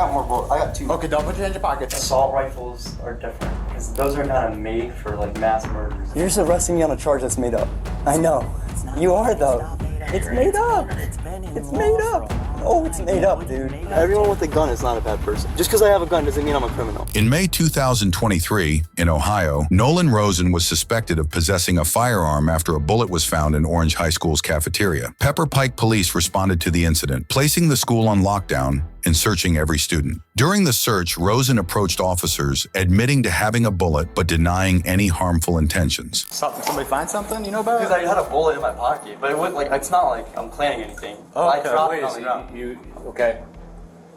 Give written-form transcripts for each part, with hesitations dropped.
got more bullets. I got 2. Okay, don't put your hands in your pockets. Assault rifles are different because those are kind of made for like mass murders. You're just arresting me on a charge that's made up. I know. You are though. It's made up. It's made up. Oh, it's made up, dude. Everyone with a gun is not a bad person. Just because I have a gun doesn't mean I'm a criminal. In May 2023, in Ohio, Nolan Rosen was suspected of possessing a firearm after a bullet was found in Orange High School's cafeteria. Pepper Pike police responded to the incident, placing the school on lockdown and searching every student. During the search, Rosen approached officers, admitting to having a bullet but denying any harmful intentions. Somebody find something you know about? Because I had a bullet in my pocket, but it was like it's not like I'm planning anything. Oh, I okay. dropped Wait, it on so the ground. okay.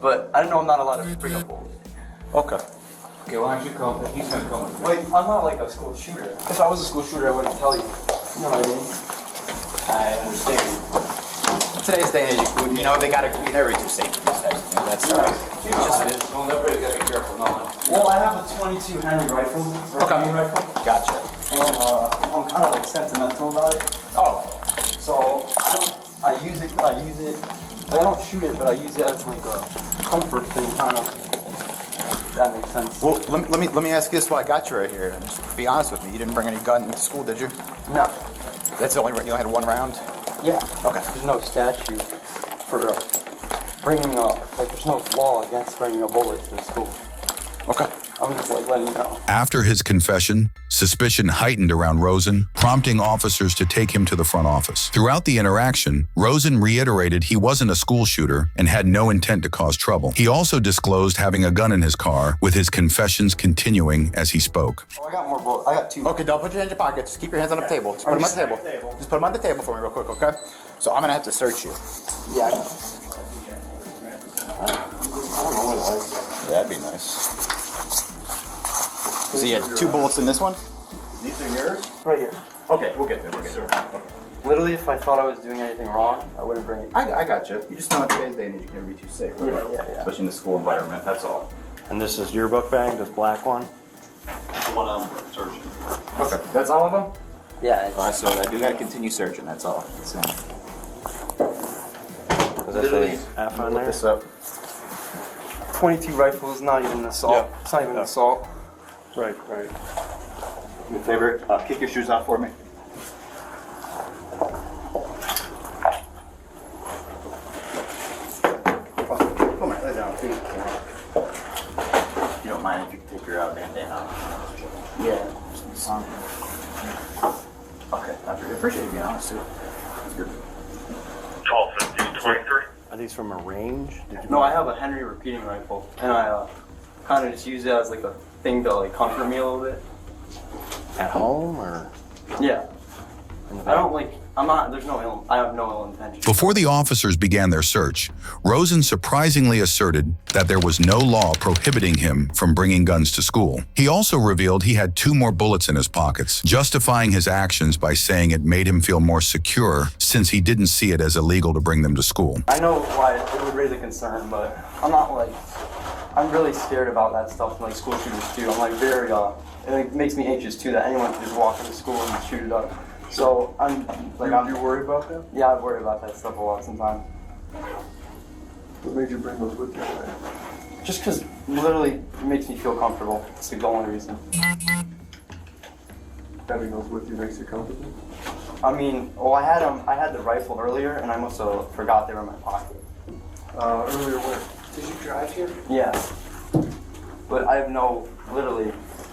But I didn't know I'm not allowed to bring a bullet. Okay. Okay, why don't you come? He's gonna come. Wait, I'm not like a school shooter. If I was a school shooter, I wouldn't tell you. You know what I mean? I understand. Today's day and age, you know, they gotta be very too safe for these types of things. That's Just it is. Well, everybody gotta be careful. No. Well, I have a 22 Henry rifle. Okay. Rifle. Gotcha. And I'm kind of like sentimental about it. Oh. So I use it. I don't shoot it, but I use it as like a comfort thing, kind of. If that makes sense. Well, let me ask you this while I got you right here. Just be honest with me. You didn't bring any gun into school, did you? No. That's the only you only had 1 round? Yeah. Okay. There's no statute for bringing there's no law against bringing a bullet to the school. Okay. I'm just like letting you know. After his confession, suspicion heightened around Rosen, prompting officers to take him to the front office. Throughout the interaction, Rosen reiterated he wasn't a school shooter and had no intent to cause trouble. He also disclosed having a gun in his car, with his confessions continuing as he spoke. Oh, I got more bullets. I got 2. Okay, don't put your hands in your pockets. Just keep your hands on the table. Just put them on the table. Just put them on the table for me real quick, okay? So I'm gonna have to search you. Yeah. I don't know what it is. Yeah, that'd be nice. So you had 2 bullets in this one? These are yours? Right here. Okay, we'll get there. We'll get there. Okay. Literally, if I thought I was doing anything wrong, I wouldn't bring it. I got you. You just know in today's day and age you can never be too safe. Right? Yeah. Especially in the school environment. That's all. And this is your book bag, this black one? The one I'm searching. Okay. That's all of them? Yeah. Alright, so I do gotta continue searching. That's all. So, Does that Literally, say F on look there? this up. 22 rifles, not even an assault. Yeah. It's not even an assault. Right. Do me a favor. Kick your shoes off for me. Come on, lay down. If you don't mind, if you could take your bandana off. Yeah. Okay, I appreciate you being honest too. That's good. 12-15-23. Are these from a range? Did you No, I have a Henry repeating rifle, and I kind of just use it as like a thing to like comfort me a little bit. at home or Yeah. in the I back? don't like. I have no ill intention. Before the officers began their search, Rosen surprisingly asserted that there was no law prohibiting him from bringing guns to school. He also revealed he had 2 more bullets in his pockets, justifying his actions by saying it made him feel more secure since he didn't see it as illegal to bring them to school. I know why it would raise a concern, but I'm not like. I'm really scared about that stuff, like school shooters too. I'm like very, and it makes me anxious too that anyone can just walk into school and shoot it up. So I'm like, You worried about that? Yeah, I worry about that stuff a lot sometimes. What made you bring those with you? Just because literally it makes me feel comfortable. It's like the only reason. Having those with you makes you comfortable? I mean, well, I had the rifle earlier, and I must have forgot they were in my pocket. Earlier when? Did you drive here? Yeah. But I have literally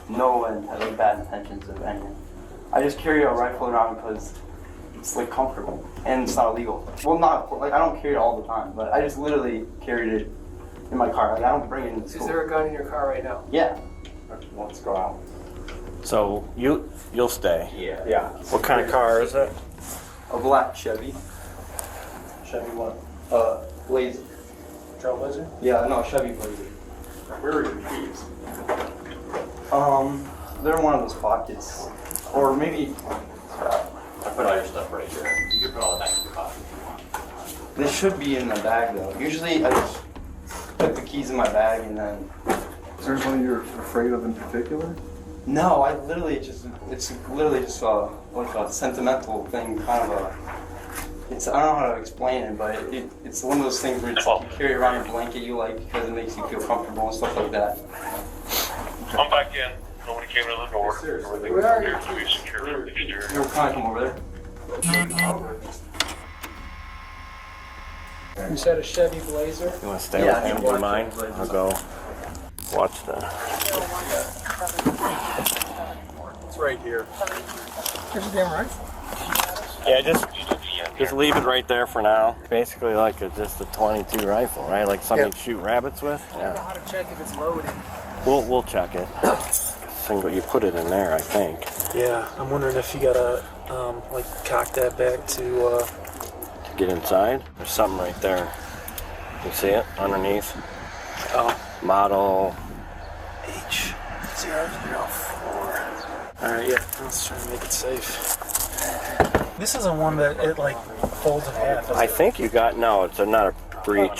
no bad intentions of any. I just carry a rifle around because it's like comfortable and it's not illegal. Well, not like I don't carry it all the time, but I just literally carried it in my car. Like I don't bring it into school. Is there a gun in your car right now? Yeah. Let's go out. So you'll stay. Yeah. What kind of car is it? A black Chevy. Chevy what? Blazer. Trailblazer? Yeah, no, Chevy Blazer. Where are your keys? They're in one of those pockets, or maybe I put all your stuff right here. You can put all that back in your pocket. they should be in the bag though. Usually I just put the keys in my bag and then. Is there anyone you're afraid of in particular? No, I literally it's literally just like a sentimental thing, kind of I don't know how to explain it, but it's one of those things where it's, you carry around your blanket you like because it makes you feel comfortable and stuff like that. I'm back in. Nobody came in the door. Everything appears to be secure from the exterior. You're kind of come over there. You said a Chevy Blazer? You want to stay Yeah, with him? Do you mind? I'll go watch the. It's right here. There's a damn right. Yeah, just leave it right there for now. Basically, like just a .22 rifle, right? Like something you shoot rabbits with. Yeah. How to check if it's loaded? We'll check it. Single, you put it in there, I think. Yeah, I'm wondering if you gotta like cock that back to To get inside, there's something right there. You see it underneath? oh Model. H004. Alright, yeah, let's try to make it safe. This isn't one that it like folds in half. I think you got no. It's not a breech.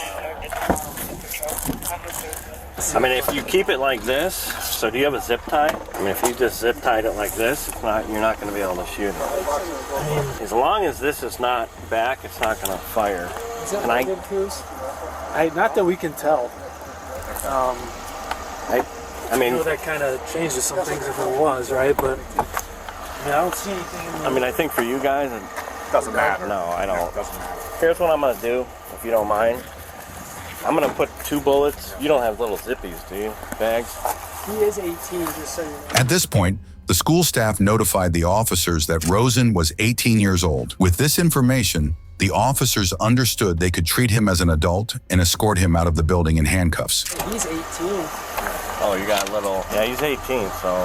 I mean, if you keep it like this, so do you have a zip tie? I mean, if you just zip tied it like this, it's not. You're not going to be able to shoot it. I mean, As long as this is not back, it's not going to fire. is it And I- loaded, Cruz? Not that we can tell. I mean, I know that kind of changes some things if it was, right? But I mean, I don't see anything. I mean, I think for you guys, it Doesn't matter. no, I don't. Doesn't matter. Here's what I'm going to do, if you don't mind. I'm going to put 2 bullets. You don't have little zippies, do you? Bags? He is 18, just so you know. At this point, the school staff notified the officers that Rosen was 18 years old. With this information, the officers understood they could treat him as an adult and escort him out of the building in handcuffs. He's 18. Oh, you got little. Yeah, he's 18, so I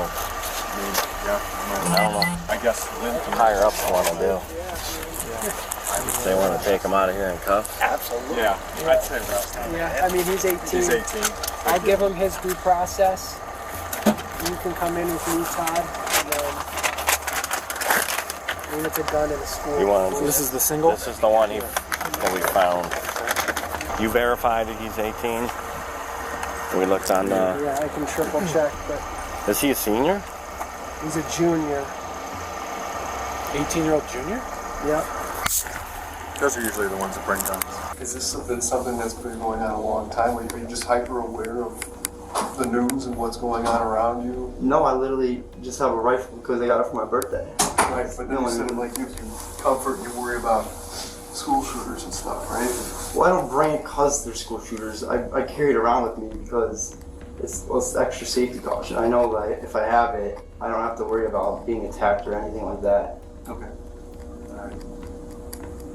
don't know. I guess Lynn can. Higher ups want to do. They want to take him out of here in cuffs. Yeah, I'd say rest. Yeah, I mean, he's 18. He's 18. I give him his due process. You can come in with me, Todd, and then when it's a gun in a school. You want to, This is the single? This is the one that we found. You verified that he's 18. We looked on the. Yeah, I can triple check, but Is he a senior? he's a junior. 18-year-old junior? Yep. Those are usually the ones that bring guns. Is this something that's been going on a long time? Are you just hyper aware of the news and what's going on around you? No, I literally just have a rifle because I got it for my birthday. Right, but then you said like you can comfort and you worry about school shooters and stuff, right? Well, I don't bring it because they're school shooters. I carry it around with me because it's extra safety caution. I know that if I have it, I don't have to worry about being attacked or anything like that. Okay. Alright.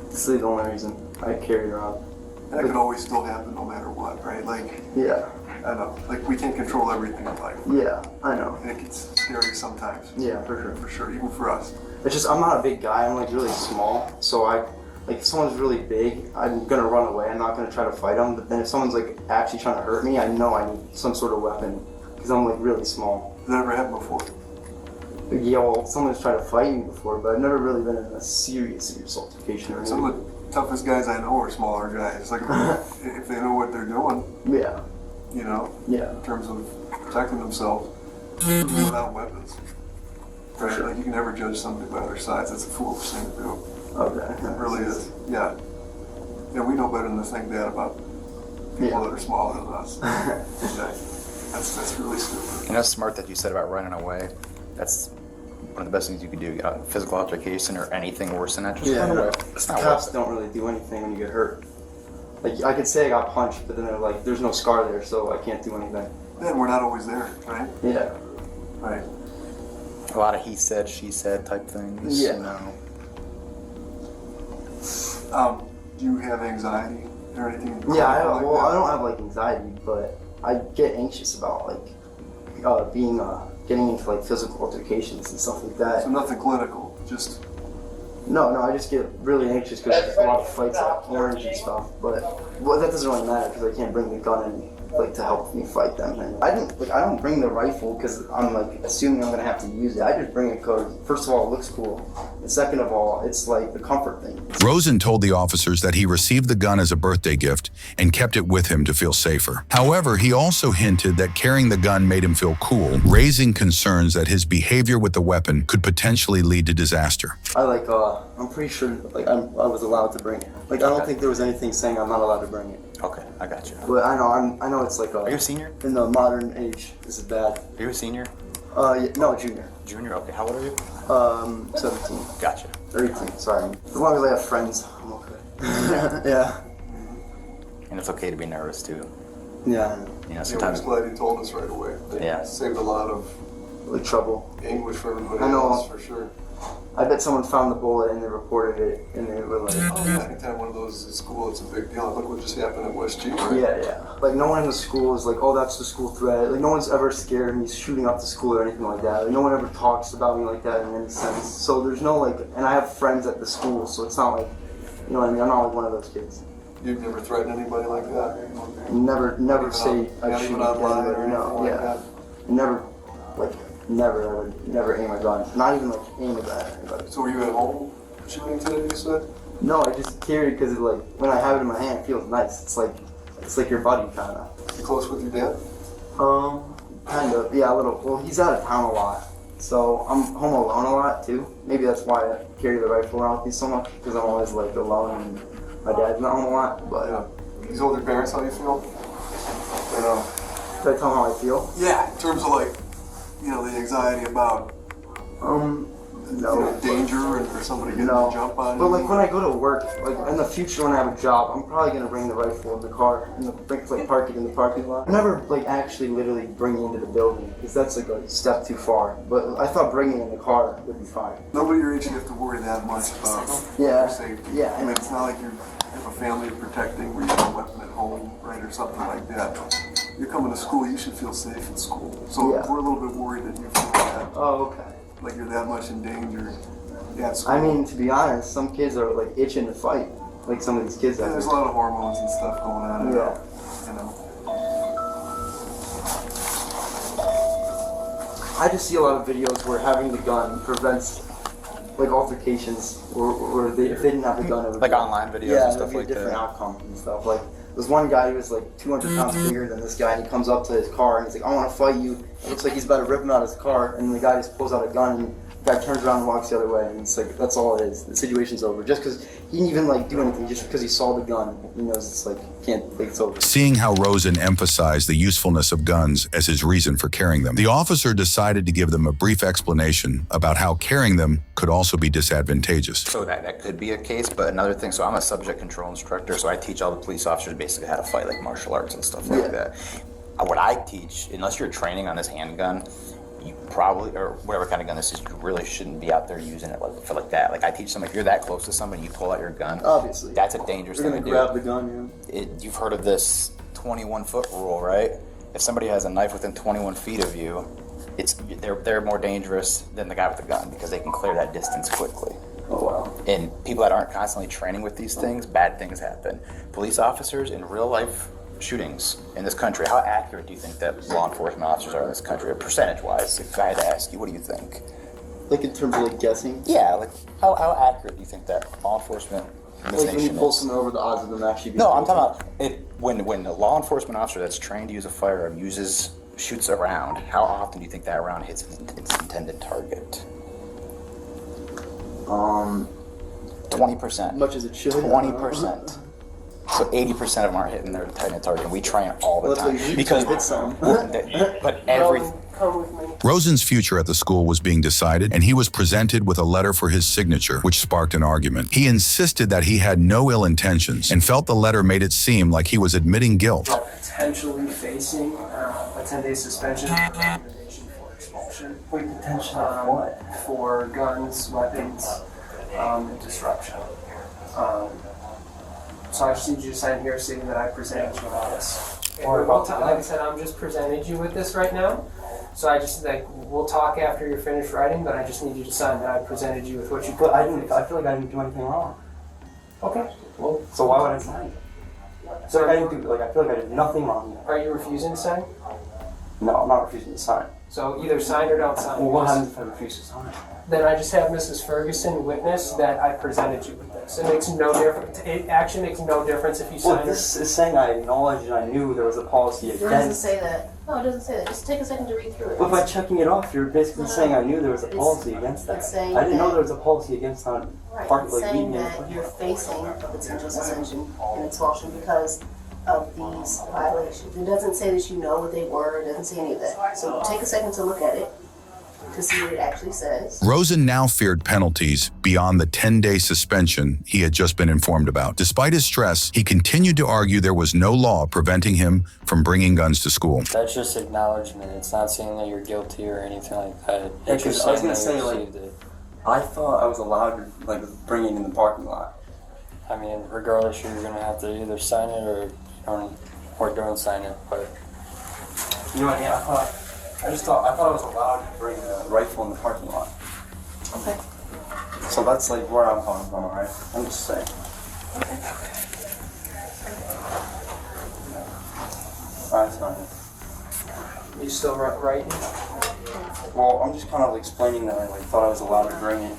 This is the only reason I carry it around. That could always still happen no matter what, right? Like, Yeah, I know, like we can't control everything in life. yeah, I know. And it gets scary sometimes. Yeah, for sure. For sure, even for us. It's just I'm not a big guy. I'm like really small, so like if someone's really big, I'm gonna run away. I'm not gonna try to fight them. But then if someone's like actually trying to hurt me, I know I need some sort of weapon because I'm like really small. Has that ever happened before? Yeah, well, someone's tried to fight me before, but I've never really been in a serious altercation or Some anything. of the toughest guys I know are smaller guys. Like if they know what they're doing, Yeah, you know, yeah, in terms of protecting themselves without weapons. Right? Like you can never judge somebody by their size. That's a foolish thing to do. okay. It really is. Yeah. Yeah, we know better than to think that about people Yeah. that are smaller than us. Yeah. That's really stupid. And that's smart that you said about running away. That's one of the best things you could do. Get a physical altercation or anything worse than that. Just run away. It's not Cops worth it. don't really do anything when you get hurt. Like I could say I got punched, but then they're like, there's no scar there, so I can't do anything. Then we're not always there, right? Yeah. Right. A lot of he said, she said type things. Yeah. You know. Do you have anxiety or anything? Yeah, I like well, that? I don't have like anxiety, but I get anxious about like getting into like physical altercations and stuff like that. So nothing clinical, just No, I just get really anxious because there's a lot of fights at Orange and stuff. But well, that doesn't really matter because I can't bring the gun like to help me fight them. And I don't bring the rifle because I'm like assuming I'm gonna have to use it. I just bring it because first of all it looks cool, and second of all it's like the comfort thing. Rosen told the officers that he received the gun as a birthday gift and kept it with him to feel safer. However, he also hinted that carrying the gun made him feel cool, raising concerns that his behavior with the weapon could potentially lead to disaster. I'm pretty sure I was allowed to bring it. Like I don't think there was anything saying I'm not allowed to bring it. Okay, I got you. But I know it's like Are you a senior? in the modern age this is bad. Are you a senior? Yeah, no, junior. Junior? Okay, how old are you? 17. Gotcha. Or 18, sorry. As long as I have friends, I'm okay. Yeah. And it's okay to be nervous too. Yeah. You know, I'm sometimes. just glad you told us right away. It Yeah. saved a lot of Like trouble. anguish for everybody I know. else, for sure. I bet someone found the bullet and they reported it and they were like, Oh, yeah, anytime one of those is at school, it's a big deal. Look what just happened at West G, right? yeah. Like no one in the school is like, oh, that's the school threat. Like no one's ever scared of me shooting up the school or anything like that. Like, no one ever talks about me like that in any sense. So there's no like, and I have friends at the school, so it's not like, you know what I mean? I'm not like one of those kids. You've never threatened anybody like that? Never say Not I shoot even online or anybody. No, anything like yeah. that? Never, like, never. I would never aim a gun. Not even like aim it at anybody. So were you at home shooting today, you said? No, I just carry it because it like when I have it in my hand, it feels nice. It's like your buddy kind of. You close with your dad? Kind of. Yeah, a little. Well, he's out of town a lot, so I'm home alone a lot too. Maybe that's why I carry the rifle around with me so much because I'm always like alone and my dad's not home a lot. But Yeah. You told your parents how you feel? You know? should I tell them how I feel? Yeah, in terms of like, you know, the anxiety about No. danger or somebody getting No. a jump on But you. like when I go to work, like in the future when I have a job, I'm probably gonna bring the rifle in the car and like park it in the parking lot. I never like actually literally bring it into the building because that's like a step too far. But I thought bringing it in the car would be fine. Nobody your age should have to worry that much about Yeah. your safety. Yeah. I mean, it's not like you have a family you're protecting where you have a weapon at home, right, or something like that. You're coming to school, you should feel safe in school. So Yeah. we're a little bit worried that you feel that, Oh, okay. like you're that much in danger at school. I mean, to be honest, some kids are like itching to fight. Like some of these kids Yeah, out there's a there. lot of hormones and stuff going on. Yeah. You know. I just see a lot of videos where having the gun prevents like altercations, or if they didn't have the gun, it would Like be, online videos yeah, and stuff it would be like a different that. outcome and stuff. Like there's one guy who was like 200 pounds bigger than this guy, and he comes up to his car and he's like, "I want to fight you." It looks like he's about to rip him out of his car, and the guy just pulls out a gun and the guy turns around and walks the other way, and it's like that's all it is. The situation's over. Just because he didn't even like do anything, just because he saw the gun, he knows it's like can't. Like, it's over. Seeing how Rosen emphasized the usefulness of guns as his reason for carrying them, the officer decided to give them a brief explanation about how carrying them could also be disadvantageous. So that could be a case, but another thing, so I'm a subject control instructor, so I teach all the police officers basically how to fight like martial arts and stuff like that. What I teach, unless you're training on this handgun, you probably, or whatever kind of gun this is, you really shouldn't be out there using it for like that. Like I teach them, if you're that close to somebody, you pull out your gun, Obviously, that's a dangerous you're thing gonna to grab do. the gun. Yeah. You've heard of this 21-foot rule, right? If somebody has a knife within 21 feet of you, they're more dangerous than the guy with the gun because they can clear that distance quickly. Oh wow. And people that aren't constantly training with these things, bad things happen. Police officers in real life shootings in this country, how accurate do you think that law enforcement officers are in this country, percentage-wise? If I had to ask you, what do you think? Like in terms of like guessing. Yeah, like how accurate do you think that law enforcement in this Like when you nation pull is? someone over, the odds of them actually being No, I'm talking about when the law enforcement officer that's trained to use a firearm shoots a round, how often do you think that round hits its intended target? 20%. Much as it should. 20%. So 80% of them aren't hitting their intended target, and we train all the Well, that's time. what you Because hit some. but every Come with me. Rosen's future at the school was being decided, and he was presented with a letter for his signature, which sparked an argument. He insisted that he had no ill intentions and felt the letter made it seem like he was admitting guilt. Potentially facing a 10-day suspension, recommendation for expulsion. Wait, potentially what? For guns, weapons, and disruption. So I just need you to sign here stating that I presented you with this. Or like I said, I'm just presented you with this right now. So I just we'll talk after you're finished writing, but I just need you to sign that I presented you with what you put. But I feel like I didn't do anything wrong. Okay. Well, So why would I sign it? So like, I didn't do, like, I feel like I did nothing wrong. Are you refusing to sign? No, I'm not refusing to sign. So either sign or don't sign. Well, what happens if I refuse to sign? Then I just have Mrs. Ferguson witness that I presented you with this. It makes no difference. It actually makes no difference if you sign Well, it. this is saying I acknowledged and I knew there was a policy It doesn't against. say that. No, it doesn't say that. Just take a second to read through it. But by checking it off, you're basically No, saying I knew there was a it's- policy against that. it's saying I didn't know that- there was a policy against not Right, park it's like saying leaving. that you're facing a potential suspension and expulsion because of these violations. It doesn't say that you know what they were. It doesn't say any of that. So take a second to look at it to see what it actually says. Rosen now feared penalties beyond the 10-day suspension he had just been informed about. Despite his stress, he continued to argue there was no law preventing him from bringing guns to school. That's just acknowledgement. It's not saying that you're guilty or anything like that. Yeah, It's just 'cause I was saying gonna that you say, like, received it. I thought I was allowed to like bring it in the parking lot. I mean, regardless, you're gonna have to either sign it or don't sign it. But You know what? Yeah, I thought I was allowed to bring a rifle in the parking lot. Okay. So that's like where I'm coming from, alright? I'm just saying. Alright, it's fine. You still writing? Well, I'm just kind of explaining that I like thought I was allowed to bring it,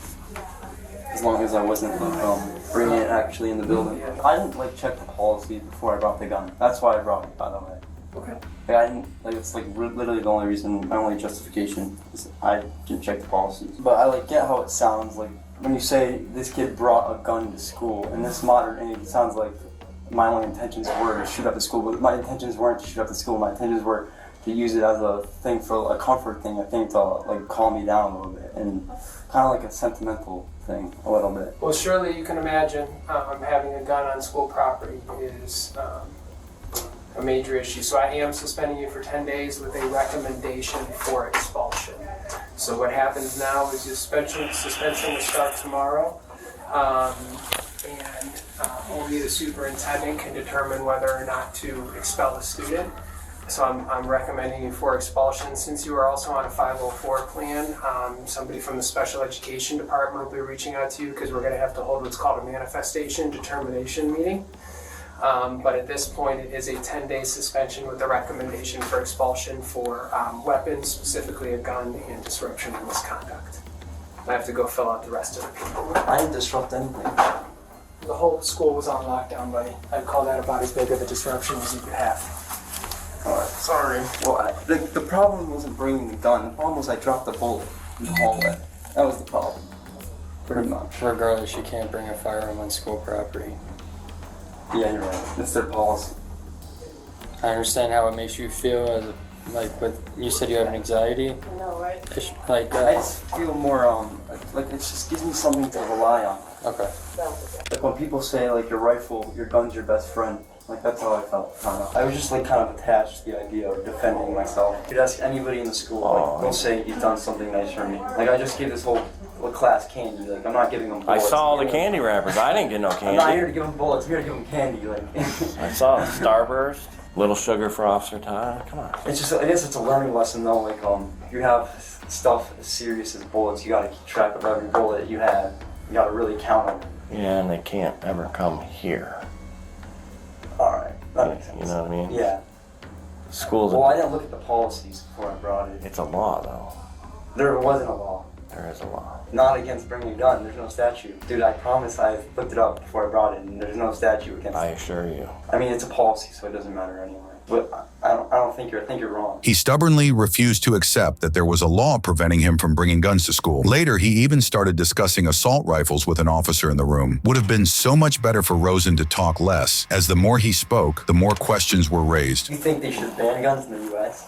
as long as I wasn't like bringing it actually in the building. I didn't like check the policy before I brought the gun. That's why I brought it, by the way. Okay. Like, I didn't like it's like literally the only reason, my only justification is I didn't check the policies. But I like get how it sounds like when you say this kid brought a gun to school. In this modern age, it sounds like my only intentions were to shoot up the school, but my intentions weren't to shoot up the school. My intentions were to use it as a thing for a comfort thing, I think, to like calm me down a little bit, and kind of like a sentimental thing a little bit. Well, surely you can imagine having a gun on school property is a major issue. So I am suspending you for 10 days with a recommendation for expulsion. So what happens now is your suspension will start tomorrow, and only the superintendent can determine whether or not to expel a student. So I'm recommending you for expulsion. Since you are also on a 504 plan, somebody from the special education department will be reaching out to you because we're going to have to hold what's called a manifestation determination meeting. But at this point, it is a 10-day suspension with a recommendation for expulsion for weapons, specifically a gun, and disruption and misconduct. I have to go fill out the rest of the paperwork. I didn't disrupt anything. The whole school was on lockdown, buddy. I'd call that about as big of a disruption as you could have. Alright, sorry. Well, the problem wasn't bringing the gun. The problem was I dropped the bullet in the hallway. That was the problem. Pretty much. regardless, you can't bring a firearm on school property. Yeah, you're right. It's their policy. I understand how it makes you feel. Like with you said, you had an anxiety. I know, right? Like I just feel more, like it just gives me something to rely on. okay. Like when people say like your rifle, your gun's your best friend. Like that's how I felt, kind of. I was just like kind of attached to the idea of defending myself. You could ask anybody in the school, like they'll say you've done something nice for me. Like I just gave this whole class candy. Like I'm not giving them I bullets. saw all the candy wrappers. I didn't get no I'm not here candy. to give them bullets. I'm here to give them candy. Like I saw Starburst, little sugar for Officer Todd. Come on. it's just, I guess it's a learning lesson though. Like you have stuff as serious as bullets. You gotta keep track of every bullet you have. You gotta really count them. Yeah, and they can't ever come here. All right, that makes sense. You know what I mean? Yeah. Schools. Well, I didn't look at the policies before I brought it. It's a law, though. There wasn't a law. There is a law. Not against bringing a gun. There's no statute. Dude, I promise I looked it up before I brought it, and there's no statute against I it. assure you. I mean, it's a policy, so it doesn't matter anyway. But I don't think I think you're wrong. He stubbornly refused to accept that there was a law preventing him from bringing guns to school. Later, he even started discussing assault rifles with an officer in the room. Would have been so much better for Rosen to talk less, as the more he spoke, the more questions were raised. Do you think they should ban guns in the U.S.?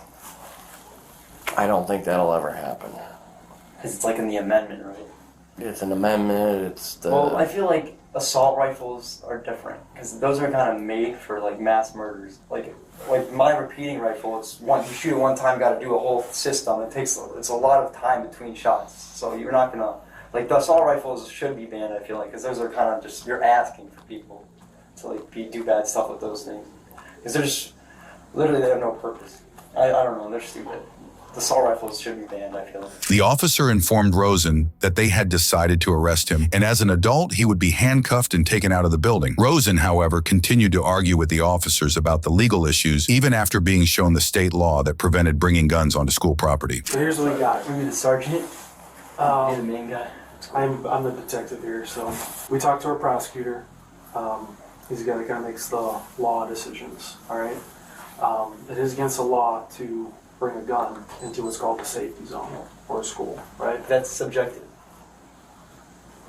I don't think that'll ever happen. Because it's like in the amendment, right? It's an amendment. It's the. Well, I feel like assault rifles are different because those are kind of made for like mass murders. Like my repeating rifle, it's one you shoot it one time, got to do a whole system. It's a lot of time between shots, so you're not gonna like the assault rifles should be banned. I feel like because those are kind of just you're asking for people to like do bad stuff with those things because they're just literally they have no purpose. I don't know, they're stupid. The assault rifles should be banned, I feel. The officer informed Rosen that they had decided to arrest him, and as an adult, he would be handcuffed and taken out of the building. Rosen, however, continued to argue with the officers about the legal issues, even after being shown the state law that prevented bringing guns onto school property. So here's what we got. Maybe the sergeant? You're the main guy? I'm the detective here, so we talked to our prosecutor. He's the guy that kind of makes the law decisions, all right? It is against the law to bring a gun into what's called the safety zone or a school, right? That's subjective.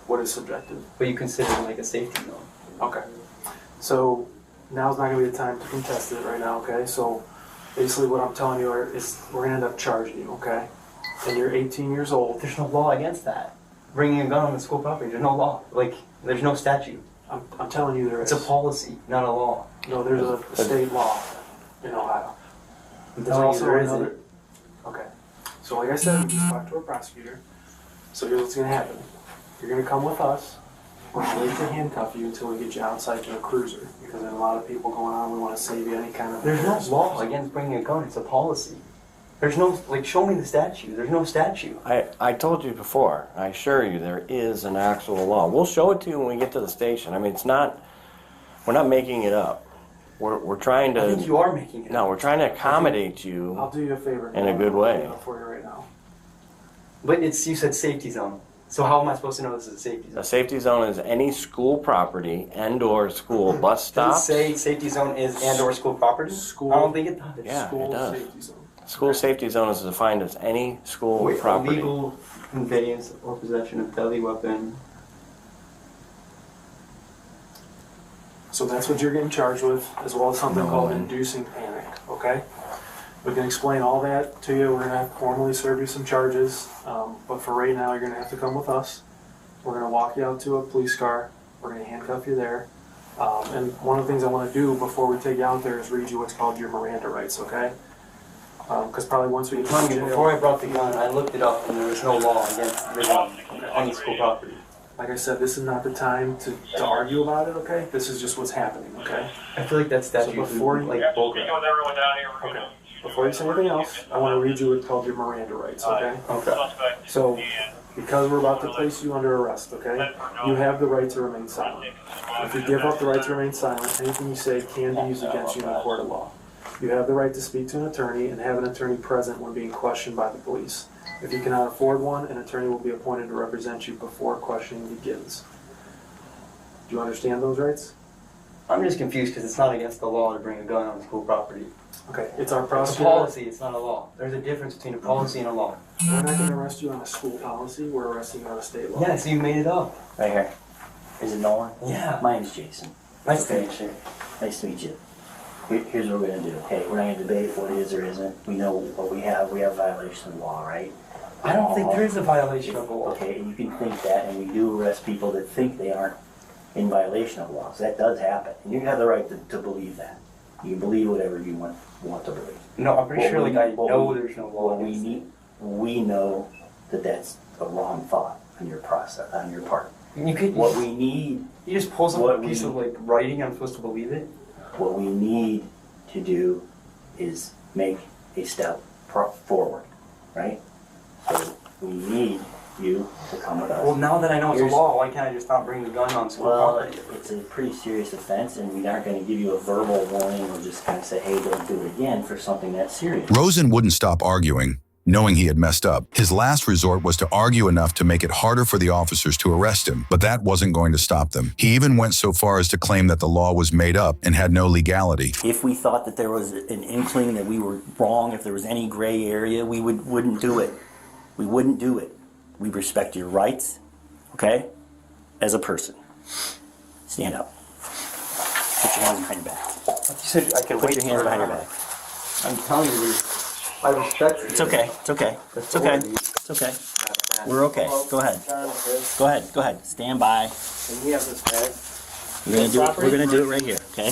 What is subjective? But you consider it like a safety zone. Okay. So now's not going to be the time to contest it right now, okay? So basically what I'm telling you is we're going to end up charging you, okay? And you're 18 years old. There's no law against that. Bringing a gun on the school property, there's no law. Like, there's no statute. I'm telling you there is. It's a policy, not a law. No, there's a state law in Ohio. I'm There's telling you also there another. isn't. Okay. So like I said, we just talked to a prosecutor. So here's what's gonna happen. You're gonna come with us. We're gonna wait to handcuff you until we get you outside to a cruiser. Because there's a lot of people going on, we wanna save you any kind of. There's no law against bringing a gun. It's a policy. There's no, like, show me the statute. There's no statute. I told you before, I assure you, there is an actual law. We'll show it to you when we get to the station. I mean, it's not, we're not making it up. We're trying to. I think you are making it. No, we're trying to accommodate you. I'll do you a favor. In a good way. I'll do it for you right now. But it's, you said safety zone. So how am I supposed to know this is a safety zone? A safety zone is any school property and/or school bus stop. Does it say safety zone is and/or school property? School. I don't think it does. Yeah, School it does. safety zone. School safety zone is defined as any school Wait, property. illegal conveyance or possession of deadly weapon. So that's what you're getting charged with, as well as something called inducing panic, okay? We can explain all that to you. We're gonna have to formally serve you some charges, but for right now, you're gonna have to come with us. We're gonna walk you out to a police car. We're gonna handcuff you there. And one of the things I wanna do before we take you out there is read you what's called your Miranda rights, okay? Because probably once we get Telling to you, jail, before I brought the gun, I looked it up and there was no law against bringing any school property. like I said, this is not the time to argue about it, okay? This is just what's happening, okay? I feel like that statute So is before you- like Speaking bullcrap. with everyone down here, we're Okay. gonna. Before you say anything else, I want to read you what's called your Miranda rights, okay? Okay. Suspect So, and because we're about to place you under arrest, okay? You have the right to remain silent. If you give up the right to remain silent, anything you say can be used against you in a court of law. You have the right to speak to an attorney and have an attorney present when being questioned by the police. If you cannot afford one, an attorney will be appointed to represent you before questioning begins. Do you understand those rights? I'm just confused because it's not against the law to bring a gun on school property. Okay, it's our It's a prosecutor. policy, it's not a law. There's a difference between a policy and a law. We're not gonna arrest you on a school policy, we're arresting you on a state law. Yeah, so you made it up. Right here. Is it Nolan? Yeah. My name's Jason. Nice to Okay. meet you. Nice to meet you. Here's what we're gonna do. Okay, we're not gonna debate what is or isn't. We know what we have. We have violation of law, right? I don't think there is a violation of the law. Okay, and you can think that, and we do arrest people that think they aren't in violation of laws. That does happen, and you have the right to believe that. You can believe whatever you want to believe. No, I'm pretty What sure we- like I what know we- there's no law What we against it. need, we know that that's a wrong thought on your process, on your part. You could, What we need, you just pull some what piece we- of like writing, I'm supposed to believe it? what we need to do is make a step forward, right? So we need you to come with us. Well, now that I know it's Here's- a law, why can't I just not bring the gun on school Well, property? it's a pretty serious offense, and we aren't going to give you a verbal warning or just kind of say, hey, don't do it again for something that's serious. Rosen wouldn't stop arguing, knowing he had messed up. His last resort was to argue enough to make it harder for the officers to arrest him, but that wasn't going to stop them. He even went so far as to claim that the law was made up and had no legality. If we thought that there was an inkling that we were wrong, if there was any gray area, we wouldn't do it. We wouldn't do it. We respect your rights, okay? As a person. Stand up. Put your hands behind your back. You said I could Put wait your hands for- behind your back. I'm telling you, I respect It's okay. It's okay. It's okay. It's okay. We're okay. Go ahead. Go ahead. Go ahead. Stand by. And we have this bag. We're gonna do it right here, okay?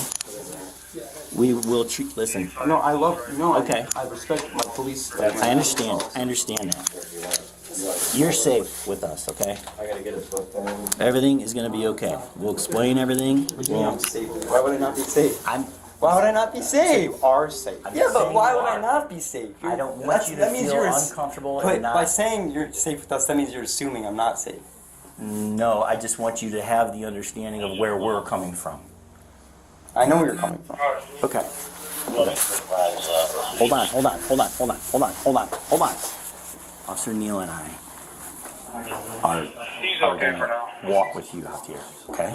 We will treat, listen, No, I love, no, Okay. I respect my police. I understand that. You're safe with us, okay? I gotta get his book then. Everything is gonna be okay. We'll explain everything. What do you mean I'm safe? Why would I not be safe? Why would I not be safe? You are safe. Yeah, but why would I not be safe? I don't want you to feel uncomfortable But and not. by saying you're safe with us, that means you're assuming I'm not safe. No, I just want you to have the understanding of where we're coming from. I know where you're coming from. Okay. Hold on. Officer Neal and I are gonna walk with you out here, okay?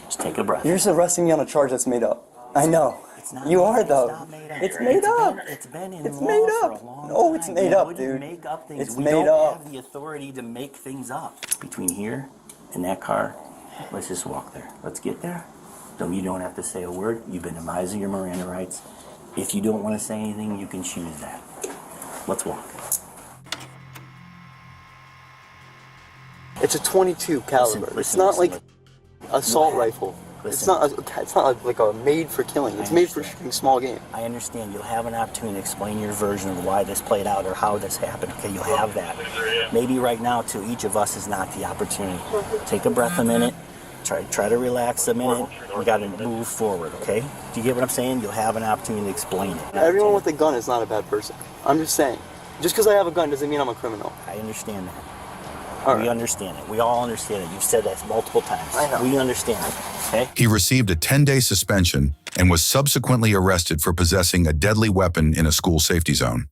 Just take a breath. You're just arresting me on a charge that's made up. I know. It's not. You are, though. It's not made up. It's made up. It's been in It's law made for up. a long No, it's time. made We up, wouldn't dude. Make up things. It's we made don't up. have the authority to make things up. Between here and that car, let's just walk there. Let's get there. You don't have to say a word. You've been advising your Miranda rights. If you don't want to say anything, you can choose that. Let's walk. It's a .22 caliber. It's listen, not listen, like assault rifle. It's not like a made for killing. It's made for shooting small game. I understand. You'll have an opportunity to explain your version of why this played out or how this happened. Okay, you'll have that. Maybe right now, to each of us, is not the opportunity. Take a breath a minute. Try to relax a minute. We got to move forward. Okay? Do you get what I'm saying? You'll have an opportunity to explain it. Everyone with a gun is not a bad person. I'm just saying. Just because I have a gun doesn't mean I'm a criminal. I understand that. All We right. understand it. We all understand it. You've said that multiple times. I know. We understand it. Okay? He received a 10-day suspension and was subsequently arrested for possessing a deadly weapon in a school safety zone.